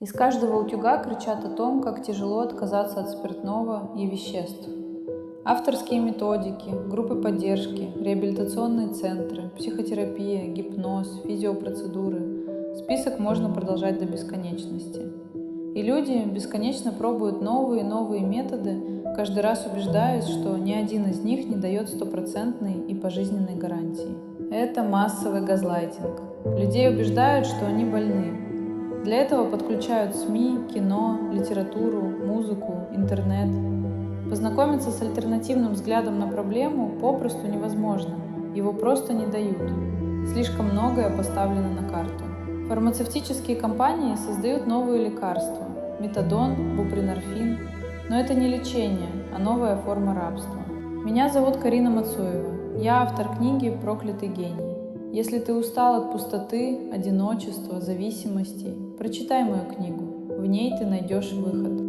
Из каждого утюга кричат о том, как тяжело отказаться от спиртного и веществ. Авторские методики, группы поддержки, реабилитационные центры, психотерапия, гипноз, физиопроцедуры. Список можно продолжать до бесконечности. И люди бесконечно пробуют новые и новые методы, каждый раз убеждаясь, что ни один из них не дает стопроцентной и пожизненной гарантии. Это массовый газлайтинг. Людей убеждают, что они больны. Для этого подключают СМИ, кино, литературу, музыку, интернет. Познакомиться с альтернативным взглядом на проблему попросту невозможно. Его просто не дают. Слишком многое поставлено на карту. Фармацевтические компании создают новые лекарства – метадон, бупринорфин. Но это не лечение, а новая форма рабства. Меня зовут Карина Мацуева. Я автор книги «Проклятый гений». Если ты устал от пустоты, одиночества, зависимостей, прочитай мою книгу. В ней ты найдешь выход.